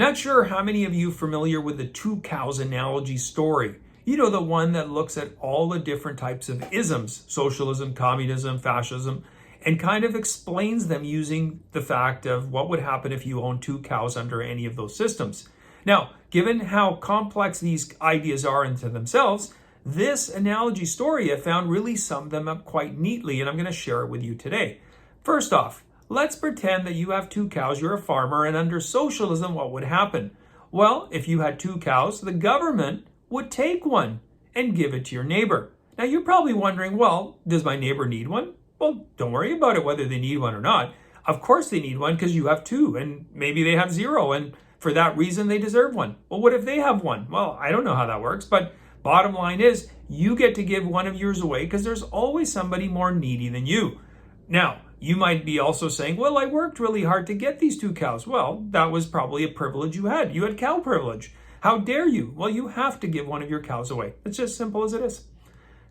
Not sure how many of you are familiar with the two cows analogy story. You know, the one that looks at all the different types of isms, socialism, communism, fascism, and kind of explains them using the fact of what would happen if you own two cows under any of those systems. Now, given how complex these ideas are into themselves, this analogy story I found really summed them up quite neatly, and I'm going to share it with you today. First off, let's pretend that you have two cows, you're a farmer, and under socialism, what would happen? Well, if you had two cows, the government would take one and give it to your neighbor. Now, you're probably wondering, well, does my neighbor need one? Well, don't worry about it whether they need one or not. Of course they need one because you have two, and maybe they have zero, and for that reason they deserve one. Well, what if they have one? Well, I don't know how that works, but bottom line is you get to give one of yours away because there's always somebody more needy than you. Now, you might be also saying, well, I worked really hard to get these two cows. Well, that was probably a privilege you had. You had cow privilege. How dare you? Well, you have to give one of your cows away. It's just simple as it is.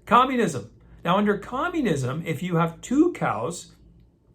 Communism. Now, under communism, if you have two cows,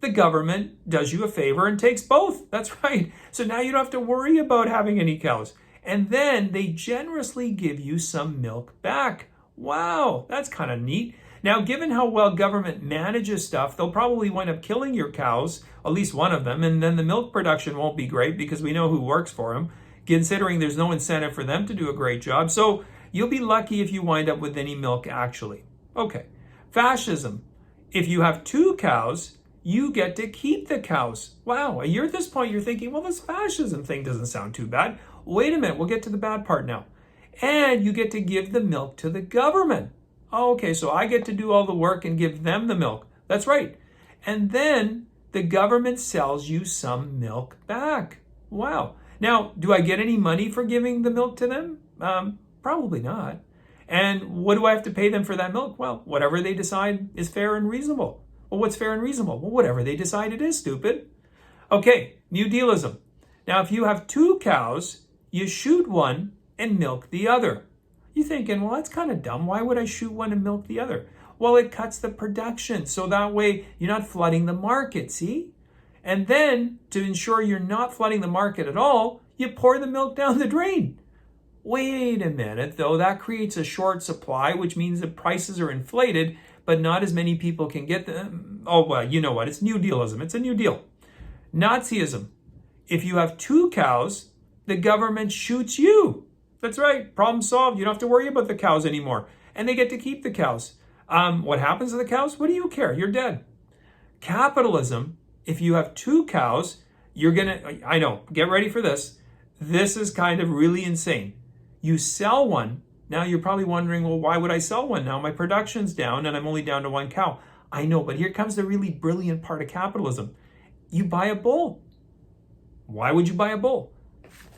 the government does you a favor and takes both. That's right. So now you don't have to worry about having any cows. And then they generously give you some milk back. Wow, that's kind of neat. Now, given how well government manages stuff, they'll probably wind up killing your cows, at least one of them, and then the milk production won't be great because we know who works for them, considering there's no incentive for them to do a great job. So you'll be lucky if you wind up with any milk, actually. Okay. Fascism. If you have two cows, you get to keep the cows. Wow, you're at this point, you're thinking, well, this fascism thing doesn't sound too bad. Wait a minute, we'll get to the bad part now. And you get to give the milk to the government. Oh, okay, so I get to do all the work and give them the milk. That's right. And then the government sells you some milk back. Wow. Now, do I get any money for giving the milk to them? Probably not. And what do I have to pay them for that milk? Well, whatever they decide is fair and reasonable. Well, what's fair and reasonable? Well, whatever they decide it is, stupid. Okay, New Dealism. Now, if you have two cows, you shoot one and milk the other. You're thinking, well, that's kind of dumb. Why would I shoot one and milk the other? Well, it cuts the production. So that way you're not flooding the market, see? And then to ensure you're not flooding the market at all, you pour the milk down the drain. Wait a minute, though. That creates a short supply, which means the prices are inflated, but not as many people can get them. Oh, well, you know what? It's New Dealism. It's a new deal. Nazism. If you have two cows, the government shoots you. That's right. Problem solved. You don't have to worry about the cows anymore. And they get to keep the cows. What happens to the cows? What do you care? You're dead. Capitalism. If you have two cows, you're going to, I know, get ready for this. This is kind of really insane. You sell one. Now you're probably wondering, well, why would I sell one now? My production's down and I'm only down to one cow. I know, but here comes the really brilliant part of capitalism. You buy a bull. Why would you buy a bull?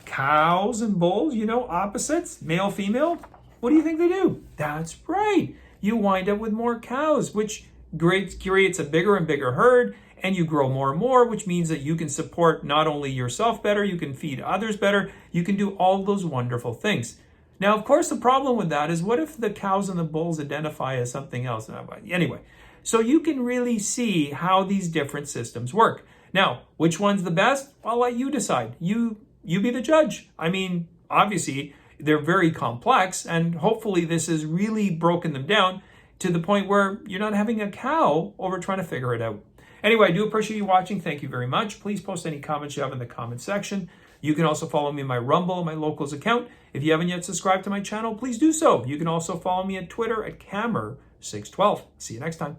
Cows and bulls, you know, opposites, male, female. What do you think they do? That's right. You wind up with more cows, which creates a bigger and bigger herd, and you grow more and more, which means that you can support not only yourself better, you can feed others better, you can do all those wonderful things. Now, of course, the problem with that is what if the cows and the bulls identify as something else? Anyway, so you can really see how these different systems work. Now, which one's the best? I'll let you decide. You be the judge. I mean, obviously, they're very complex, and hopefully this has really broken them down to the point where you're not having a cow over trying to figure it out. Anyway, I do appreciate you watching. Thank you very much. Please post any comments you have in the comment section. You can also follow me on my Rumble, my Locals account. If you haven't yet subscribed to my channel, please do so. You can also follow me at Twitter at Cammer612. See you next time.